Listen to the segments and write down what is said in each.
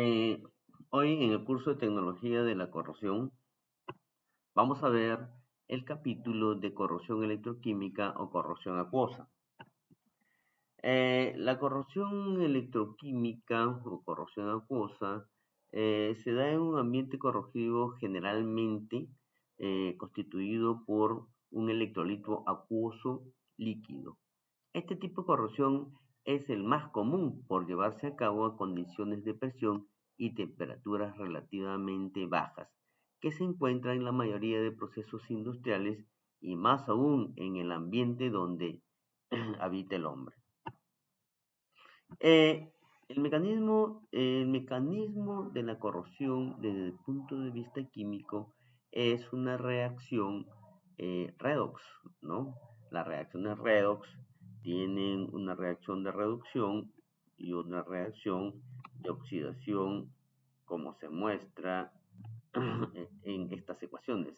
Eh, Hoy en el curso de Tecnología de la Corrosión vamos a ver el capítulo de corrosión electroquímica o corrosión acuosa. La corrosión electroquímica o corrosión acuosa se da en un ambiente corrosivo generalmente constituido por un electrolito acuoso líquido. Este tipo de corrosión es el más común por llevarse a cabo a condiciones de presión y temperaturas relativamente bajas, que se encuentran en la mayoría de procesos industriales y más aún en el ambiente donde habita el hombre. El mecanismo de la corrosión desde el punto de vista químico es una reacción redox, ¿no? Las reacciones redox tienen una reacción de reducción y una reacción de oxidación, como se muestra en estas ecuaciones.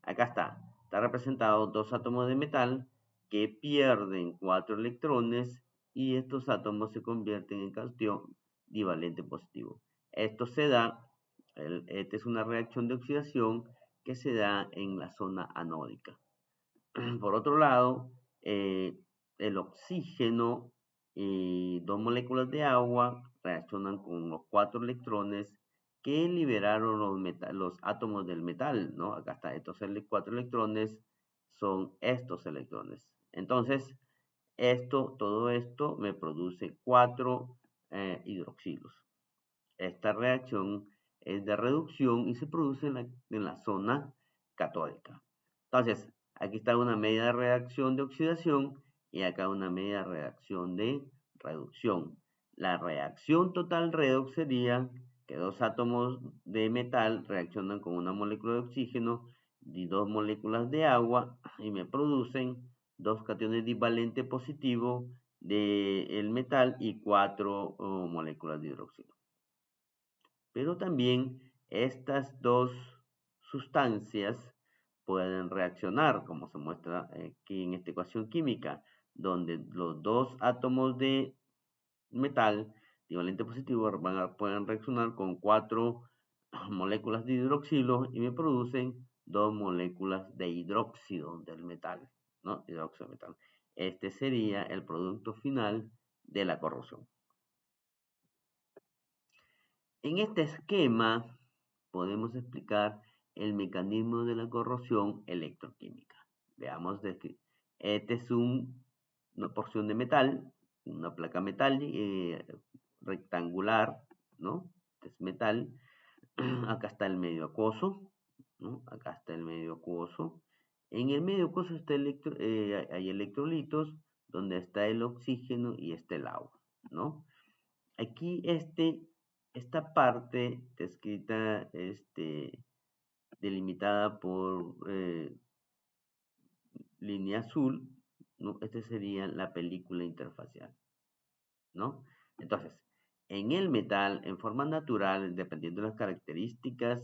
Acá está representado dos átomos de metal que pierden 4 electrones y estos átomos se convierten en catión divalente positivo. Esto se da, esta es una reacción de oxidación que se da en la zona anódica. Por otro lado, el oxígeno y dos moléculas de agua reaccionan con los 4 electrones que liberaron los átomos del metal, ¿no? Acá está, estos 4 electrones son estos electrones. Entonces, todo esto me produce 4 hidroxilos. Esta reacción es de reducción y se produce en la zona catódica. Entonces, aquí está una media de reacción de oxidación y acá una media de reacción de reducción. La reacción total redox sería que dos átomos de metal reaccionan con una molécula de oxígeno y dos moléculas de agua y me producen dos cationes divalente positivo del metal y 4 moléculas de hidróxido. Pero también estas dos sustancias pueden reaccionar, como se muestra aquí en esta ecuación química, donde los dos átomos de metal de valente positivo pueden reaccionar con 4 moléculas de hidroxilo y me producen 2 moléculas de hidróxido del metal, ¿no? Hidróxido de metal. Este sería el producto final de la corrosión. En este esquema podemos explicar el mecanismo de la corrosión electroquímica. Veamos, este es una porción de metal, una placa metálica rectangular, ¿no? Este es metal. Acá está el medio acuoso, ¿no? Acá está el medio acuoso. En el medio acuoso hay electrolitos, donde está el oxígeno y está el agua, ¿no? Aquí esta parte descrita, delimitada por línea azul, ¿no? Esta sería la película interfacial, ¿no? Entonces, en el metal, en forma natural, dependiendo de las características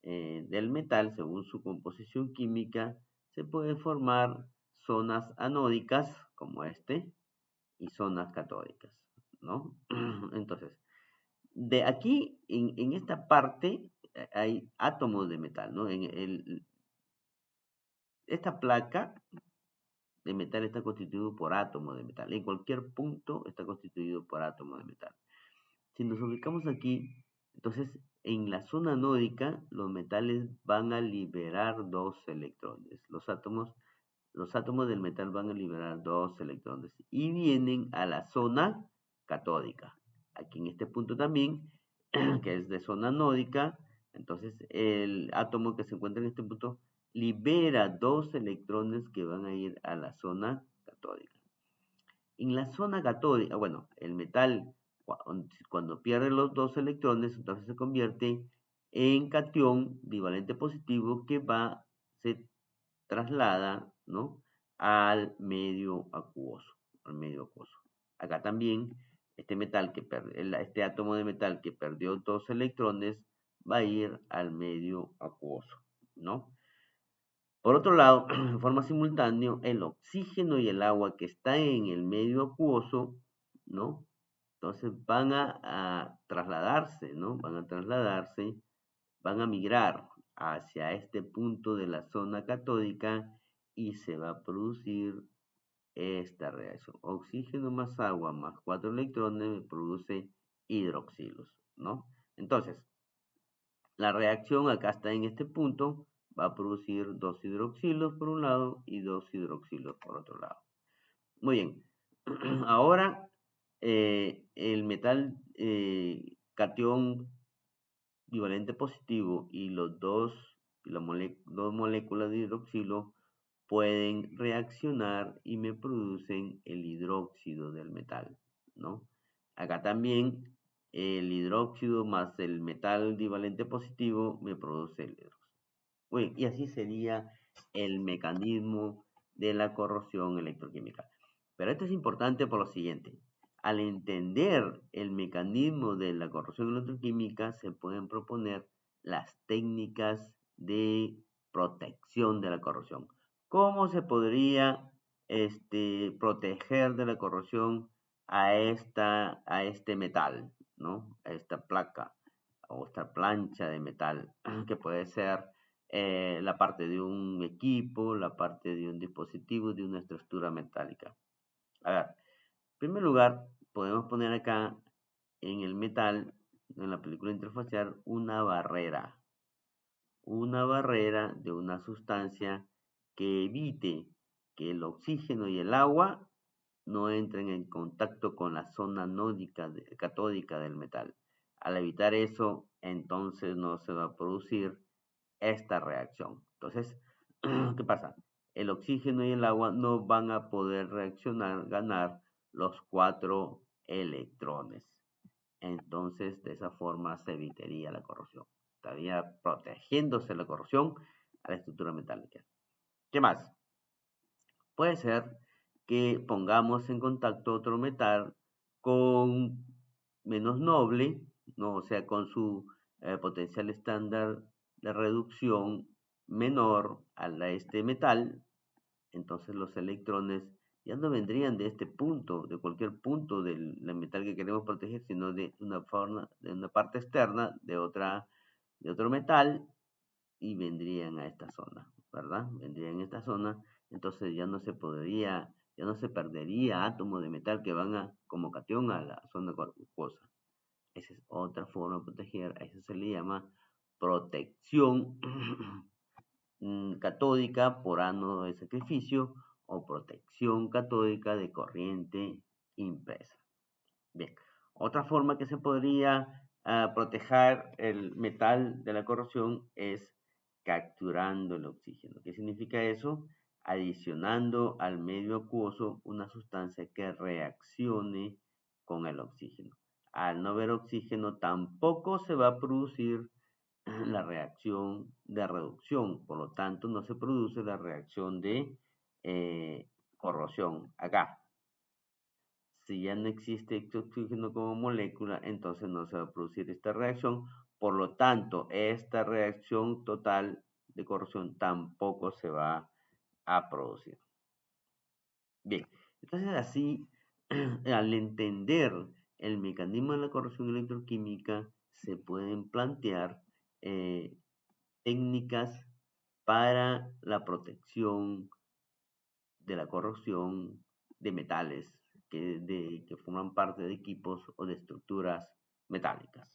del metal, según su composición química, se pueden formar zonas anódicas, como y zonas catódicas, ¿no? Entonces, de aquí, en esta parte, hay átomos de metal, ¿no? Esta placa de metal está constituido por átomos de metal. En cualquier punto está constituido por átomos de metal. Si nos ubicamos aquí, entonces en la zona anódica los metales van a liberar 2 electrones. Los átomos del metal van a liberar 2 electrones y vienen a la zona catódica. Aquí en este punto también, que es de zona anódica, entonces el átomo que se encuentra en este punto libera 2 electrones que van a ir a la zona catódica. En la zona catódica, bueno, el metal cuando pierde los 2 electrones, entonces se convierte en catión bivalente positivo que se traslada, ¿no? al medio acuoso. Acá también este átomo de metal que perdió 2 electrones va a ir al medio acuoso, ¿no? Por otro lado, en forma simultánea, el oxígeno y el agua que está en el medio acuoso, ¿no? Entonces van a trasladarse, ¿no? Van a migrar hacia este punto de la zona catódica y se va a producir esta reacción. Oxígeno más agua más 4 electrones me produce hidroxilos, ¿no? Entonces, la reacción acá está en este punto, va a producir 2 hidroxilos por un lado y 2 hidroxilos por otro lado. Muy bien, ahora el metal catión bivalente positivo y dos moléculas de hidroxilo pueden reaccionar y me producen el hidróxido del metal, ¿no? Acá también el hidróxido más el metal divalente positivo me produce el hidróxido. Bueno, y así sería el mecanismo de la corrosión electroquímica. Pero esto es importante por lo siguiente. Al entender el mecanismo de la corrosión electroquímica, se pueden proponer las técnicas de protección de la corrosión. ¿Cómo se podría proteger de la corrosión a este metal, ¿no? A esta placa o esta plancha de metal, que puede ser la parte de un equipo, la parte de un dispositivo, de una estructura metálica? A ver, en primer lugar, podemos poner acá en el metal, en la película interfacial, una barrera de una sustancia que evite que el oxígeno y el agua no entren en contacto con la zona catódica del metal. Al evitar eso, entonces no se va a producir esta reacción. Entonces, ¿qué pasa? El oxígeno y el agua no van a poder reaccionar, ganar los 4 electrones. Entonces, de esa forma se evitaría la corrosión. Estaría protegiéndose la corrosión a la estructura metálica. ¿Qué más? Puede ser que pongamos en contacto otro metal con menos noble, ¿no? O sea, con su potencial estándar de reducción menor a este metal. Entonces los electrones ya no vendrían de este punto, de cualquier punto del metal que queremos proteger, sino de una parte externa de otro metal, y vendrían a esta zona, ¿verdad? Vendrían a esta zona, entonces ya no se perdería átomos de metal que van como catión a la zona acuosa. Esa es otra forma de proteger, a eso se le llama protección catódica por ánodo de sacrificio o protección catódica de corriente impresa. Bien, otra forma que se podría proteger el metal de la corrosión es capturando el oxígeno. ¿Qué significa eso? Adicionando al medio acuoso una sustancia que reaccione con el oxígeno. Al no haber oxígeno, tampoco se va a producir la reacción de reducción, por lo tanto no se produce la reacción de corrosión acá. Si ya no existe este oxígeno como molécula, entonces no se va a producir esta reacción, por lo tanto esta reacción total de corrosión tampoco se va a producir. Bien, entonces así, al entender el mecanismo de la corrosión electroquímica, se pueden plantear eh, técnicas para la protección de la corrosión de metales que forman parte de equipos o de estructuras metálicas.